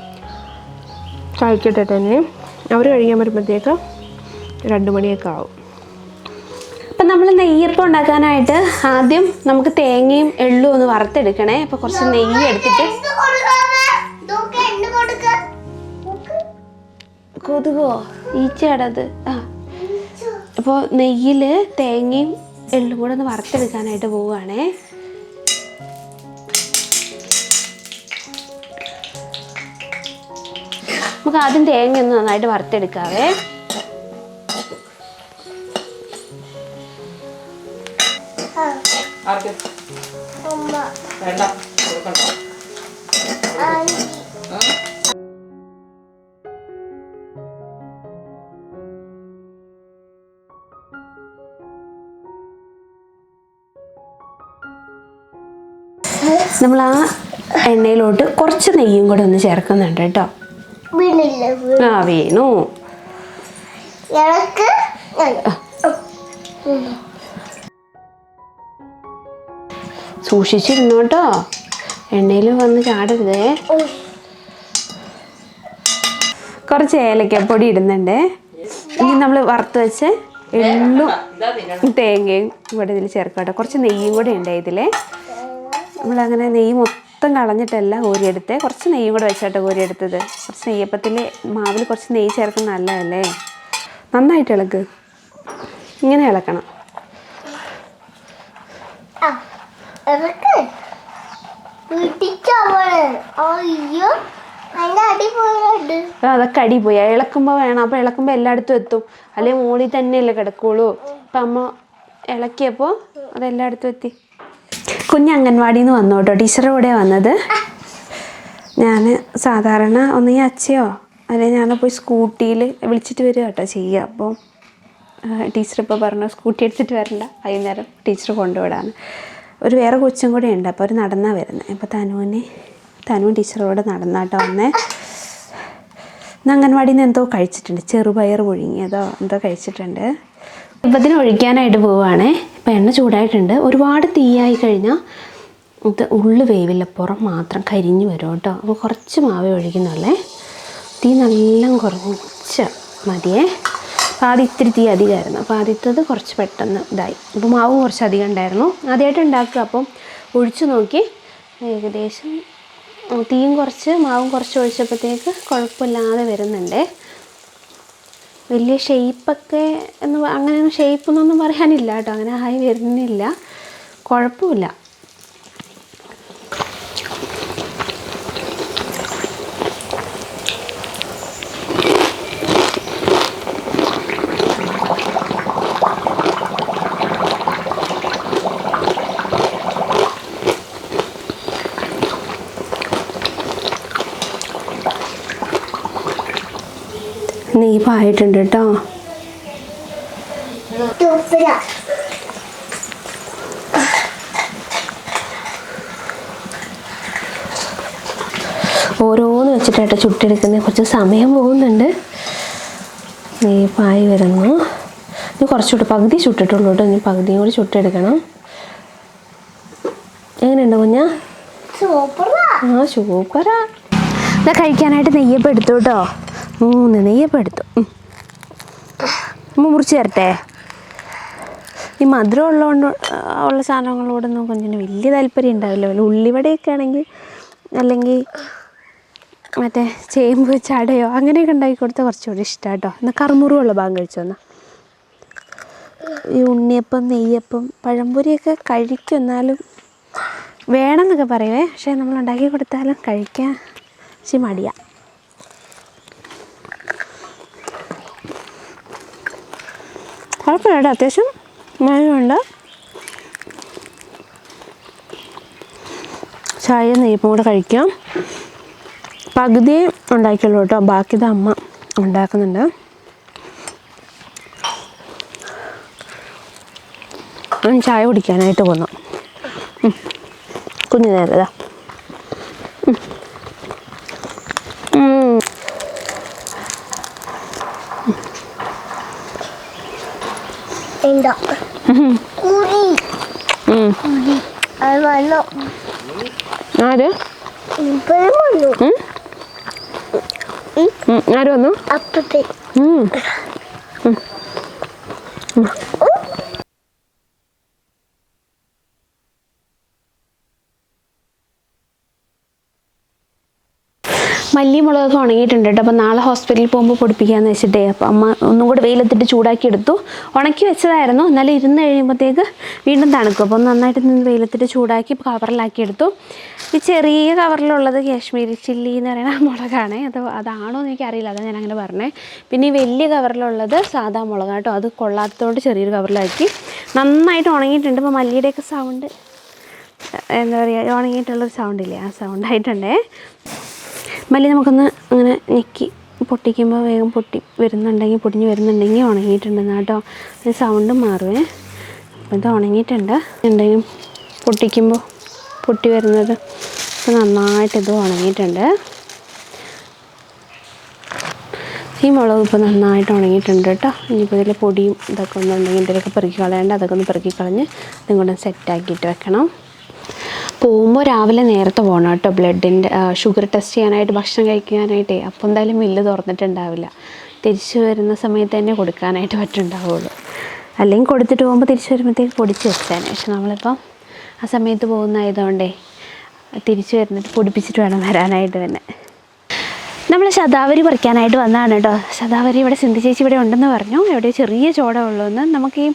കഴിക്കട്ടെ തന്നെ. അവർ കഴിക്കാൻ വരുമ്പോഴത്തേക്ക് 2 മണിയൊക്കെ ആവും. അപ്പം നമ്മൾ നെയ്യപ്പം ഉണ്ടാക്കാനായിട്ട് ആദ്യം നമുക്ക് തേങ്ങയും എള്ളും ഒന്ന് വറുത്തെടുക്കണേ. അപ്പോൾ കുറച്ച് നെയ്യ് എടുത്തിട്ട് കൊതുകോ ഈച്ചടത് അപ്പോൾ നെയ്യിൽ തേങ്ങയും എള്ളും കൂടെ ഒന്ന് വറുത്തെടുക്കാനായിട്ട് പോവുകയാണേ. നമുക്ക് ആദ്യം തേങ്ങ ഒന്ന് നന്നായിട്ട് വറുത്തെടുക്കാവേ. നമ്മൾ ആ എണ്ണയിലോട്ട് കുറച്ച് നെയ്യും കൂടെ ഒന്ന് ചേർക്കുന്നുണ്ട് കേട്ടോ. ആ വീണു. സൂക്ഷിച്ചിരുന്നോട്ടോ, എണ്ണയിൽ വന്ന് ചാടരുതേ. കുറച്ച് ഏലക്കപ്പൊടി ഇടുന്നുണ്ട്. ഇനി നമ്മൾ വറുത്ത് വെച്ച് എള്ളും തേങ്ങയും ഇവിടെ ഇതിൽ ചേർക്കട്ടെ. കുറച്ച് നെയ്യും കൂടെ ഉണ്ട് ഇതിൽ. നമ്മളങ്ങനെ നെയ്യ് മൊത്തം കളഞ്ഞിട്ടല്ല കോരിയെടുത്തേ. കുറച്ച് നെയ്യും കൂടെ വെച്ചാട്ടോ കോരിയെടുത്തത്. കുറച്ച് നെയ്യപ്പത്തിൽ മാവിൽ കുറച്ച് നെയ്യ് ചേർക്കുന്നത് നല്ലതല്ലേ. നന്നായിട്ട് ഇളക്ക്, ഇങ്ങനെ ഇളക്കണം. അതൊക്കെ അടി പോയി. ഇളക്കുമ്പോൾ വേണം. അപ്പോൾ ഇളക്കുമ്പോൾ എല്ലായിടത്തും എത്തും. അല്ലെങ്കിൽ മുകളിൽ തന്നെയല്ലേ കിടക്കുള്ളൂ. അപ്പം അമ്മ ഇളക്കിയപ്പോൾ അതെല്ലായിടത്തും എത്തി. കുഞ്ഞ് അംഗൻവാടിയിൽ നിന്ന് വന്നു കേട്ടോ. ടീച്ചറുടെ കൂടെ വന്നത്. ഞാൻ സാധാരണ ഒന്നെങ്കിൽ അച്ഛയോ അല്ലെങ്കിൽ ഞാൻ പോയി സ്കൂട്ടിയിൽ വിളിച്ചിട്ട് വരിക കേട്ടോ ചെയ്യുക. അപ്പോൾ ടീച്ചർ ഇപ്പോൾ പറഞ്ഞു സ്കൂട്ടി എടുത്തിട്ട് വരണ്ട, വൈകുന്നേരം ടീച്ചർ കൊണ്ടുവിടാണ്. ഒരു വേറെ കൊച്ചും കൂടെ ഉണ്ട്. അപ്പോൾ അവർ നടന്നാണ് വരുന്നത്. അപ്പോൾ തനുവും ടീച്ചറോട് നടന്നാട്ടോ വന്നേ. ഇന്ന് അംഗൻവാടിയിൽ നിന്ന് എന്തോ കഴിച്ചിട്ടുണ്ട്, ചെറുപയർ പുഴുങ്ങിയതോ എന്തോ കഴിച്ചിട്ടുണ്ട്. ഇപ്പം ഇതിന് ഒഴിക്കാനായിട്ട് പോവുകയാണേ. ഇപ്പം എണ്ണ ചൂടായിട്ടുണ്ട്. ഒരുപാട് തീയായി കഴിഞ്ഞാൽ ഇത് ഉള്ളു വേവില്ല, പുറം മാത്രം കരിഞ്ഞു വരും കേട്ടോ. അപ്പോൾ കുറച്ച് മാവേ ഒഴിക്കുന്നുള്ളേ. തീ നല്ല കുറച്ച് മതിയേ. അപ്പോൾ ആദ്യം ഇത്തിരി തീ അധികമായിരുന്നു. അപ്പോൾ ആദ്യത്തത് കുറച്ച് പെട്ടെന്ന് ഇതായി. അപ്പോൾ മാവും കുറച്ച് അധികം ഉണ്ടായിരുന്നു. ആദ്യമായിട്ട് ഉണ്ടാക്കുക. അപ്പം ഒഴിച്ചു നോക്കി ഏകദേശം തീയും കുറച്ച് മാവും കുറച്ച് ഒഴിച്ചപ്പോഴത്തേക്ക് കുഴപ്പമില്ലാതെ വരുന്നുണ്ട്. വലിയ ഷെയ്പ്പൊക്കെ അങ്ങനെയൊന്നും ഷെയ്പ്പൊന്നൊന്നും പറയാനില്ല കേട്ടോ. അങ്ങനെ ആയി വരുന്നില്ല, കുഴപ്പമില്ല. നെയ്പായിട്ടുണ്ട് കേട്ടോ. ഓരോന്ന് വെച്ചിട്ടായിട്ട് ചുട്ടെടുക്കുന്നത്. കുറച്ച് സമയം പോകുന്നുണ്ട്. നെയ്പായി വരുന്നു. ഇനി കുറച്ചുകൂടെ പകുതി ചുട്ടിട്ടുള്ളൂ കേട്ടോ. ഇനി പകുതിയും കൂടി ചുട്ടെടുക്കണം. എങ്ങനെയുണ്ട് കുഞ്ഞാ? ആ സൂപ്പറാ. ഇതാ കഴിക്കാനായിട്ട് നെയ്യപ്പം എടുത്തു കേട്ടോ. 3 നെയ്യപ്പം എടുത്തു. മുറിച്ച് തരട്ടെ? ഈ മധുരം ഉള്ള സാധനങ്ങളോടൊന്നും കുഞ്ഞിന് വലിയ താല്പര്യം ഉണ്ടാവില്ല. വല്ല ഉള്ളിവടയൊക്കെ ആണെങ്കിൽ, അല്ലെങ്കിൽ മറ്റേ ചേമ്പ് ചടയോ അങ്ങനെയൊക്കെ ഉണ്ടാക്കി കൊടുത്താൽ കുറച്ചുകൂടി ഇഷ്ടം കേട്ടോ. എന്നാൽ കറുമുറുള്ള ഭാഗം കഴിച്ചു വന്നാൽ. ഈ ഉണ്ണിയപ്പം, നെയ്യപ്പം, പഴംപൊരിയൊക്കെ കഴിക്കും. എന്നാലും വേണമെന്നൊക്കെ പറയുവേ. പക്ഷേ നമ്മൾ ഉണ്ടാക്കി കൊടുത്താലും കഴിക്കാൻ ഇച്ചിരി മടിയാണ്. കുഴപ്പമില്ല കേട്ടോ, അത്യാവശ്യം മധുരമുണ്ട്. ചായ നെയ്യപ്പം കൂടെ കഴിക്കാം. പകുതി ഉണ്ടാക്കിയുള്ളൂ കേട്ടോ. ബാക്കി ഇത് അമ്മ ഉണ്ടാക്കുന്നുണ്ട്. ഞാൻ ചായ കുടിക്കാനായിട്ട് പോന്നു. കുഞ്ഞു നേരം ഇതാ. ആര് ആര് വന്നു? മല്ലി മുളകൊക്കെ ഉണങ്ങിയിട്ടുണ്ട് കേട്ടോ. അപ്പോൾ നാളെ ഹോസ്പിറ്റലിൽ പോകുമ്പോൾ പൊടിപ്പിക്കാമെന്ന് വെച്ചിട്ടേ. അപ്പോൾ അമ്മ ഒന്നും കൂടെ വെയിലത്തിട്ട് ചൂടാക്കി എടുത്തു. ഉണക്കി വെച്ചതായിരുന്നു. എന്നാലും ഇരുന്ന് കഴിയുമ്പോഴത്തേക്ക് വീണ്ടും തണുക്കും. അപ്പോൾ നന്നായിട്ട് നിന്ന് വെയിലത്തിട്ട് ചൂടാക്കി കവറിലാക്കി എടുത്തു. ഈ ചെറിയ കവറിലുള്ളത് കാശ്മീരി ചില്ലി എന്ന് പറയുന്ന മുളകാണ്. അതാണോ എന്ന് എനിക്കറിയില്ല, അതാണ് ഞാൻ അങ്ങനെ പറഞ്ഞത്. പിന്നെ ഈ വലിയ കവറിലുള്ളത് സാധാ മുളക് കേട്ടോ. അത് കൊള്ളാത്തതുകൊണ്ട് ചെറിയൊരു കവറിലാക്കി. നന്നായിട്ട് ഉണങ്ങിയിട്ടുണ്ട്. ഇപ്പോൾ മല്ലിയുടെയൊക്കെ സൗണ്ട് എന്താ പറയുക, ഉണങ്ങിയിട്ടുള്ളൊരു സൗണ്ടില്ലേ, ആ സൗണ്ടായിട്ടുണ്ടേ. മല്ലി നമുക്കൊന്ന് അങ്ങനെ ഞെക്കി പൊട്ടിക്കുമ്പോൾ വേഗം പൊടിഞ്ഞ് വരുന്നുണ്ടെങ്കിൽ ഉണങ്ങിയിട്ടുണ്ടെന്ന് കേട്ടോ. അതിന് സൗണ്ട് മാറുവേ. അപ്പോൾ ഇത് ഉണങ്ങിയിട്ടുണ്ട്. എന്തെങ്കിലും പൊട്ടിക്കുമ്പോൾ പൊട്ടി വരുന്നത് അപ്പോൾ നന്നായിട്ട് ഇത് ഉണങ്ങിയിട്ടുണ്ട്. ഈ മുളക് ഇപ്പോൾ നന്നായിട്ട് ഉണങ്ങിയിട്ടുണ്ട് കേട്ടോ. ഇനിയിപ്പോൾ ഇതിൽ പൊടിയും ഇതൊക്കെ ഒന്നുണ്ടെങ്കിൽ ഇതിലൊക്കെ പെറുക്കി കളയേണ്ട, അതൊക്കെ ഒന്ന് പെറുക്കി കളഞ്ഞ് ഇതും കൂടെ സെറ്റാക്കിയിട്ട് വെക്കണം. പോകുമ്പോൾ രാവിലെ നേരത്തെ പോകണം കേട്ടോ. ബ്ലഡിൻ്റെ ഷുഗർ ടെസ്റ്റ് ചെയ്യാനായിട്ട്, ഭക്ഷണം കഴിക്കാനായിട്ടേ. അപ്പോൾ എന്തായാലും മില്ല് തുറന്നിട്ടുണ്ടാവില്ല. തിരിച്ചു വരുന്ന സമയത്ത് തന്നെ കൊടുക്കാനായിട്ട് പറ്റുന്നുണ്ടാവുള്ളൂ. അല്ലെങ്കിൽ കൊടുത്തിട്ട് പോകുമ്പോൾ തിരിച്ചു വരുമ്പോഴത്തേക്ക് പൊടിച്ച് വെച്ചേനെ. പക്ഷെ നമ്മളിപ്പം ആ സമയത്ത് പോകുന്നതായതുകൊണ്ടേ തിരിച്ചു വരുന്നിട്ട് പൊടിപ്പിച്ചിട്ട് വേണം വരാനായിട്ട് തന്നെ. നമ്മൾ ശതാവരി പറിക്കാനായിട്ട് വന്നതാണ് കേട്ടോ. ശതാവരി ഇവിടെ സിന്ധു ചേച്ചി ഇവിടെ ഉണ്ടെന്ന് പറഞ്ഞു. എവിടെയോ ചെറിയ ചോട ഉള്ളൂന്ന്. നമുക്ക് ഈ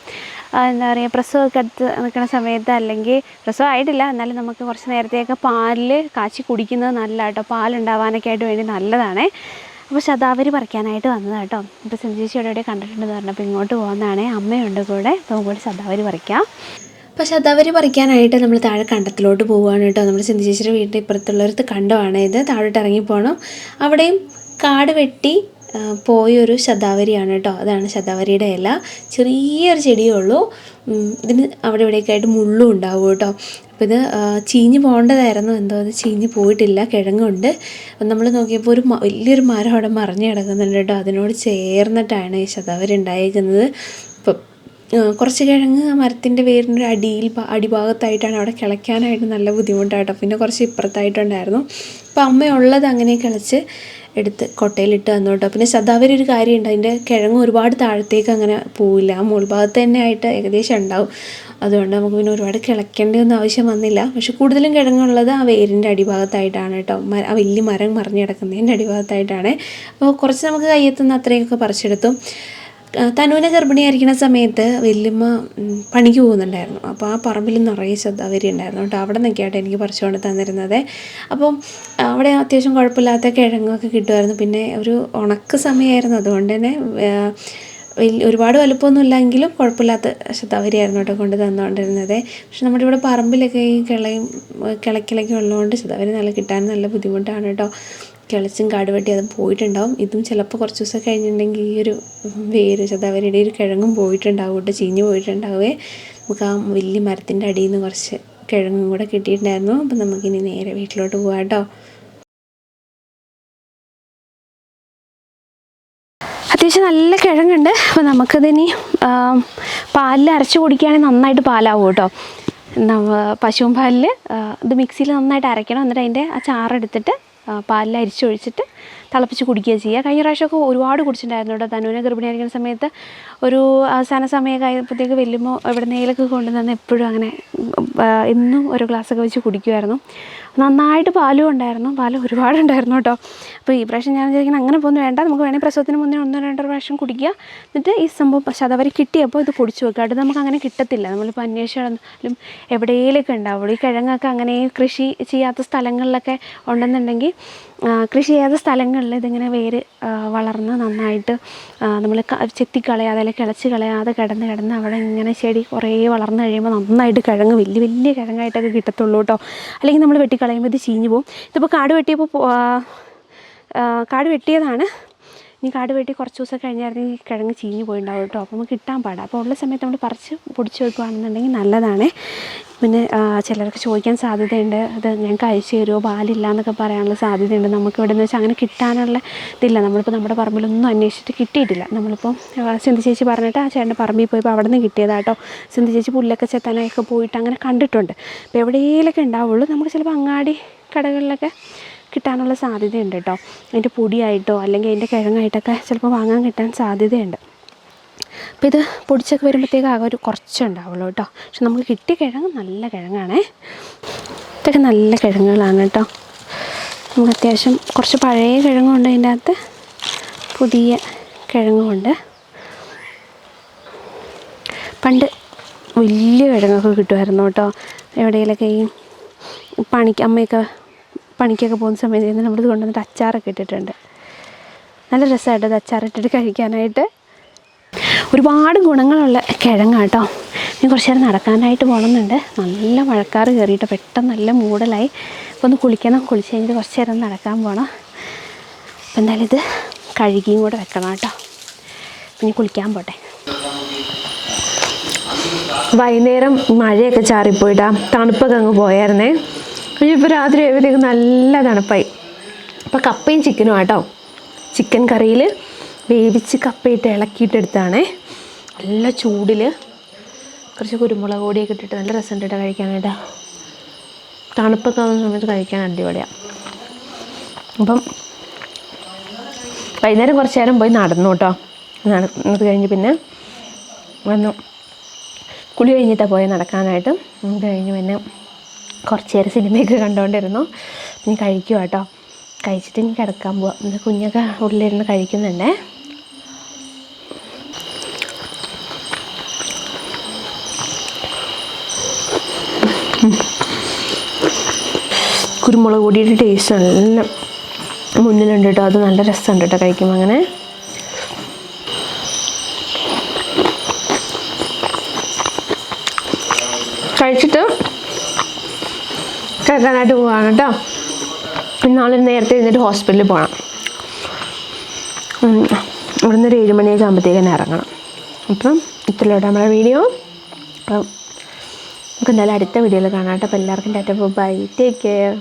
എന്താ പറയുക പ്രസവമൊക്കെ അടുത്ത് നിൽക്കുന്ന സമയത്ത്, അല്ലെങ്കിൽ പ്രസവം ആയിട്ടില്ല എന്നാലും നമുക്ക് കുറച്ച് നേരത്തെയൊക്കെ പാലിൽ കാച്ചി കുടിക്കുന്നത് നല്ല കേട്ടോ. പാലുണ്ടാവാനൊക്കെ ആയിട്ട് വേണ്ടി നല്ലതാണേ. അപ്പോൾ ശതാവരി പറിക്കാനായിട്ട് വന്നതാണ് കേട്ടോ. ഇപ്പോൾ സിന്ധു ചേച്ചി ഇവിടെ കണ്ടിട്ടുണ്ടെന്ന് പറഞ്ഞപ്പോൾ ഇങ്ങോട്ട് പോകുന്നതാണേ. അമ്മയുണ്ട് കൂടെ. അപ്പോൾ കൂടി ശതാവരി പറിക്കാം. അപ്പോൾ ശതാവരി പറിക്കാനായിട്ട് നമ്മൾ താഴെ കണ്ടത്തിലോട്ട് പോവുകയാണ് കേട്ടോ. നമ്മൾ സിന്ധു ചേച്ചിയുടെ വീട്ടിൽ ഇപ്പുറത്തുള്ളൊരു കണ്ടമാണ് ഇത്. താഴോട്ട് ഇറങ്ങിപ്പോകണം. അവിടെയും കാട് വെട്ടി പോയൊരു ശതാവരിയാണ് കേട്ടോ. അതാണ് ശതാവരിയുടെ ഇല. ചെറിയൊരു ചെടിയേ ഉള്ളൂ. ഇതിന് അവിടെ ഇവിടെയൊക്കെ ആയിട്ട് മുള്ളും ഉണ്ടാവും കേട്ടോ. അപ്പോൾ ഇത് ചീഞ്ഞ് പോകേണ്ടതായിരുന്നു, എന്തോ അത് ചീഞ്ഞ് പോയിട്ടില്ല, കിഴങ്ങുണ്ട്. അപ്പം നമ്മൾ നോക്കിയപ്പോൾ വലിയൊരു മരം അവിടെ മറിഞ്ഞ് കിടക്കുന്നുണ്ട് കേട്ടോ. അതിനോട് ചേർന്നിട്ടാണ് ഈ ശതാവരി ഉണ്ടായിരിക്കുന്നത്. ഇപ്പം കുറച്ച് കിഴങ്ങ് ആ മരത്തിൻ്റെ വേരിൻ്റെ അടിഭാഗത്തായിട്ടാണ്. അവിടെ കിളയ്ക്കാനായിട്ട് നല്ല ബുദ്ധിമുട്ടായിട്ടോ. പിന്നെ കുറച്ച് ഇപ്പുറത്തായിട്ടുണ്ടായിരുന്നു. അപ്പോൾ അമ്മയുള്ളത് അങ്ങനെ കിളച്ച് എടുത്ത് കൊട്ടയിലിട്ട് തന്നു കേട്ടോ. പിന്നെ ശതാവരി ഒരു കാര്യമുണ്ട്, അതിൻ്റെ കിഴങ്ങ് ഒരുപാട് താഴത്തേക്ക് അങ്ങനെ പോവില്ല. ആ മുകൾ ഭാഗത്ത് തന്നെ ആയിട്ട് ഏകദേശം ഉണ്ടാവും. അതുകൊണ്ട് നമുക്ക് പിന്നെ ഒരുപാട് കിളയ്ക്കേണ്ടതൊന്നും ആവശ്യം വന്നില്ല. പക്ഷെ കൂടുതലും കിഴങ്ങുള്ളത് ആ വേരിൻ്റെ അടിഭാഗത്തായിട്ടാണ് കേട്ടോ. ആ വലിയ മരം മറിഞ്ഞ് കിടക്കുന്നതിൻ്റെ അടിഭാഗത്തായിട്ടാണ്. അപ്പോൾ കുറച്ച് നമുക്ക് കയ്യെത്തുന്ന അത്രയൊക്കെ പറിച്ചെടുത്തു. തനുവിനെ ഗർഭിണിയായിരിക്കുന്ന സമയത്ത് വല്യമ്മ പണിക്ക് പോകുന്നുണ്ടായിരുന്നു. അപ്പോൾ ആ പറമ്പിൽ നിറയെ ശതാവരി ഉണ്ടായിരുന്നു കേട്ടോ. അവിടെ നിൽക്കാട്ടോ എനിക്ക് പറിച്ചുകൊണ്ട് തന്നിരുന്നത്. അപ്പം അവിടെ അത്യാവശ്യം കുഴപ്പമില്ലാത്ത കിഴങ്ങൊക്കെ കിട്ടുമായിരുന്നു. പിന്നെ ഒരു ഉണക്ക് സമയമായിരുന്നു, അതുകൊണ്ട് തന്നെ ഒരുപാട് വലുപ്പമൊന്നും ഇല്ലെങ്കിലും കുഴപ്പമില്ലാത്ത ശതാവരിയായിരുന്നു കേട്ടോ കൊണ്ട് തന്നുകൊണ്ടിരുന്നത്. പക്ഷെ നമ്മുടെ ഇവിടെ പറമ്പിലൊക്കെ ഈ കിളയ്ക്ക് ഉള്ളതുകൊണ്ട് ശതാവരി നല്ല കിട്ടാൻ നല്ല ബുദ്ധിമുട്ടാണ് കേട്ടോ. കിളച്ചും കാട് വെട്ടി അതും പോയിട്ടുണ്ടാവും. ഇതും ചിലപ്പോൾ കുറച്ച് ദിവസം കഴിഞ്ഞിട്ടുണ്ടെങ്കിൽ ഈ ഒരു വേര് ശതാവരിയുടെ ഒരു കിഴങ്ങും പോയിട്ടുണ്ടാവും കേട്ടോ, ചീഞ്ഞ് പോയിട്ടുണ്ടാവേ. നമുക്ക് ആ വലിയ മരത്തിൻ്റെ അടിയിൽ നിന്ന് കുറച്ച് കിഴങ്ങും കൂടെ കിട്ടിയിട്ടുണ്ടായിരുന്നു. അപ്പം നമുക്കിനി നേരെ വീട്ടിലോട്ട് പോകാം കേട്ടോ. അത്യാവശ്യം നല്ല കിഴങ്ങുണ്ട്. അപ്പോൾ നമുക്കതിനി പാലിൽ അരച്ച് കുടിക്കുകയാണെങ്കിൽ നന്നായിട്ട് പാലാവും കേട്ടോ. പശുവും പാലിൽ ഇത് മിക്സിയിൽ നന്നായിട്ട് അരയ്ക്കണം. എന്നിട്ട് അതിൻ്റെ ആ ചാറെടുത്തിട്ട് പാലിൽ അരിച്ചൊഴിച്ചിട്ട് തിളപ്പിച്ച് കുടിക്കുക ചെയ്യുക. കഴിഞ്ഞ പ്രാവശ്യമൊക്കെ ഒരുപാട് കുടിച്ചിട്ടുണ്ടായിരുന്നു കേട്ടോ. തനുവിനെ ഗർഭിണിയായിരിക്കുന്ന സമയത്ത് ഒരു അവസാന സമയമൊക്കെ ആയപ്പോഴത്തേക്ക് വെല്ലുമ്പോൾ എവിടെന്നേലൊക്കെ കൊണ്ടുവന്ന് എപ്പോഴും അങ്ങനെ എന്നും ഒരു ഗ്ലാസ്സൊക്കെ വെച്ച് കുടിക്കുമായിരുന്നു. നന്നായിട്ട് പാലും ഉണ്ടായിരുന്നു, പാലും ഒരുപാടുണ്ടായിരുന്നു കേട്ടോ. അപ്പോൾ ഈ പ്രാവശ്യം ഞാൻ വിചാരിക്കുന്നത് അങ്ങനെ പോകുന്നു വേണ്ട, നമുക്ക് വേണമെങ്കിൽ പ്രസവത്തിന് മുന്നേ 1-2 പ്രാവശ്യം കുടിക്കുക. എന്നിട്ട് ഈ സംഭവം ശതാവരി കിട്ടിയപ്പോൾ ഇത് പൊടിച്ച് വെക്കുക. അത് നമുക്ക് അങ്ങനെ കിട്ടത്തില്ല. നമ്മളിപ്പോൾ അന്വേഷിച്ചാലും എവിടെയെങ്കിലൊക്കെ ഉണ്ടാവുള്ളൂ. ഈ കിഴങ്ങൊക്കെ അങ്ങനെ കൃഷി ചെയ്യാത്ത സ്ഥലങ്ങളിലൊക്കെ ഉണ്ടെന്നുണ്ടെങ്കിൽ, കൃഷി ചെയ്യാത്ത സ്ഥലങ്ങളിൽ ഇതിങ്ങനെ വേര് വളർന്ന് നന്നായിട്ട് നമ്മൾ ചെത്തിക്കളയാതെ അല്ലെങ്കിൽ കിളച്ച് കളയാതെ കിടന്ന് അവിടെ ഇങ്ങനെ ചെടി കുറേ വളർന്നു കഴിയുമ്പോൾ നന്നായിട്ട് കിഴങ്ങ് വലിയ കിഴങ്ങായിട്ടൊക്കെ കിട്ടത്തുള്ളൂ കേട്ടോ. അല്ലെങ്കിൽ നമ്മൾ വെട്ടിക്കളയുമ്പോൾ ഇത് ചീഞ്ഞ് പോകും. ഇതിപ്പോൾ കാട് വെട്ടിയതാണ്. ഇനി കാട് വെട്ടി കുറച്ച് ദിവസം കഴിഞ്ഞായിരുന്നെങ്കിൽ ഈ കിഴങ്ങ് ചീഞ്ഞ് പോയിട്ടുണ്ടാവും കേട്ടോ. അപ്പോൾ നമുക്ക് കിട്ടാൻ പാടാം. അപ്പോൾ ഉള്ള സമയത്ത് നമ്മൾ പറിച്ച് പൊടിച്ച് വെക്കുകയാണെന്നുണ്ടെങ്കിൽ നല്ലതാണ്. പിന്നെ ചിലർക്ക് ചോദിക്കാൻ സാധ്യതയുണ്ട്, അത് ഞങ്ങൾക്ക് അയച്ചു തരുമോ, പാലില്ല എന്നൊക്കെ പറയാനുള്ള സാധ്യതയുണ്ട്. നമുക്ക് ഇവിടെ നിന്ന് വെച്ചാൽ അങ്ങനെ കിട്ടാനുള്ള ഇതില്ല. നമ്മളിപ്പോൾ നമ്മുടെ പറമ്പിലൊന്നും അന്വേഷിച്ചിട്ട് കിട്ടിയിട്ടില്ല. നമ്മളിപ്പോൾ സിന്ധു ചേച്ചി പറഞ്ഞിട്ട് ആ ചേട്ടൻ്റെ പറമ്പിൽ പോയപ്പോൾ അവിടെ നിന്ന് കിട്ടിയതാട്ടോ. സിന്ധു ചേച്ചി പുല്ലൊക്കെ ചെത്താനൊക്കെ പോയിട്ട് അങ്ങനെ കണ്ടിട്ടുണ്ട്. അപ്പോൾ എവിടെയെങ്കിലൊക്കെ ഉണ്ടാവുള്ളൂ. നമുക്ക് ചിലപ്പോൾ അങ്ങാടി കടകളിലൊക്കെ കിട്ടാനുള്ള സാധ്യതയുണ്ട് കേട്ടോ. അതിൻ്റെ പൊടിയായിട്ടോ അല്ലെങ്കിൽ അതിൻ്റെ കിഴങ്ങായിട്ടൊക്കെ ചിലപ്പോൾ വാങ്ങാൻ കിട്ടാൻ സാധ്യതയുണ്ട്. അപ്പോൾ ഇത് പൊടിച്ചൊക്കെ വരുമ്പോഴത്തേക്ക് ആകെ ഒരു കുറച്ചുണ്ടാവുള്ളൂ കേട്ടോ. പക്ഷെ നമുക്ക് കിട്ടിയ കിഴങ്ങ് നല്ല കിഴങ്ങാണേ. ഇതൊക്കെ നല്ല കിഴങ്ങുകളാണ് കേട്ടോ. നമുക്ക് അത്യാവശ്യം കുറച്ച് പഴയ കിഴങ്ങുണ്ട്, അതിൻ്റെ അകത്ത് പുതിയ കിഴങ്ങുമുണ്ട്. പണ്ട് വലിയ കിഴങ്ങൊക്കെ കിട്ടുമായിരുന്നു കേട്ടോ. എവിടെയെങ്കിലൊക്കെ ഈ അമ്മയൊക്കെ പണിക്കൊക്കെ പോകുന്ന സമയത്ത് നമ്മളിത് കൊണ്ടുവന്നിട്ട് അച്ചാറൊക്കെ ഇട്ടിട്ടുണ്ട്. നല്ല രസമായിട്ട് ഇത് അച്ചാറിട്ടിട്ട് കഴിക്കാനായിട്ട്. ഒരുപാട് ഗുണങ്ങളുള്ള കിഴങ്ങാട്ടോ. ഇനി കുറച്ച് നേരം നടക്കാനായിട്ട് പോകണമെന്നുണ്ട്. നല്ല മഴക്കാറ് കയറിയിട്ട് പെട്ടെന്ന് നല്ല മൂടലായി. അപ്പോൾ ഒന്ന് കുളിക്കണം. കുളിച്ച് കഴിഞ്ഞിട്ട് കുറച്ച് നേരം നടക്കാൻ പോകണം. അപ്പോൾ എന്തായാലും ഇത് കഴുകിയും കൂടെ വെക്കണം കേട്ടോ. പിന്നെ കുളിക്കാൻ പോട്ടെ. വൈകുന്നേരം മഴയൊക്കെ ചാറിപ്പോയിട്ടാ, തണുപ്പൊക്കെ അങ്ങ് പോയായിരുന്നേ. ഇപ്പോൾ രാത്രി ആയപ്പോഴത്തേക്ക് നല്ല തണുപ്പായി. അപ്പോൾ കപ്പയും ചിക്കനും ആട്ടോ. ചിക്കൻ കറിയിൽ വേവിച്ച് കപ്പയിട്ട് ഇളക്കിയിട്ടെടുത്താണേ. നല്ല ചൂടിൽ കുറച്ച് കുരുമുളക് പൊടിയൊക്കെ ഇട്ടിട്ട് നല്ല രസം ഇട്ടിട്ട് കഴിക്കാനായിട്ടാ. തണുപ്പൊക്കെ ആവുന്ന സമയത്ത് കഴിക്കാൻ അടിപൊളിയാണ്. അപ്പം വൈകുന്നേരം കുറച്ച് നേരം പോയി നടന്നു കേട്ടോ. നടന്നത് കഴിഞ്ഞ് പിന്നെ വന്നു. കുളി കഴിഞ്ഞിട്ടാണ് പോയി നടക്കാനായിട്ട്. അത് കഴിഞ്ഞ് പിന്നെ കുറച്ച് നേരം സിനിമയൊക്കെ കണ്ടുകൊണ്ടിരുന്നു. ഇനി കഴിക്കുക കേട്ടോ. കഴിച്ചിട്ട് ഇനി കിടക്കാൻ പോവാം. ഇന്ന് കുഞ്ഞൊക്കെ ഉള്ളിലിരുന്ന് കഴിക്കുന്നുണ്ടേ. കുരുമുളക് പൊടിയുടെ ടേസ്റ്റ് നല്ല മുന്നിലുണ്ട് കേട്ടോ. അത് നല്ല രസമുണ്ട് കേട്ടോ കഴിക്കുമ്പോൾ. അങ്ങനെ കഴിച്ചിട്ട് കിടക്കാനായിട്ട് പോവാണ് കേട്ടോ. നാളെ നേരത്തെ എഴുന്നേറ്റ് ഹോസ്പിറ്റലിൽ പോകണം. ഇവിടുന്ന് ഒരു 7 മണിയൊക്കെ ആകുമ്പോഴത്തേക്ക് തന്നെ ഇറങ്ങണം. അപ്പം ഇത്രയുള്ള നമ്മുടെ വീഡിയോ. അപ്പം നമുക്ക് എന്തായാലും അടുത്ത വീഡിയോയിൽ കാണാം കേട്ടോ. അപ്പോൾ എല്ലാവർക്കും ടാറ്റ ബൈ, ടേക്ക് കെയർ.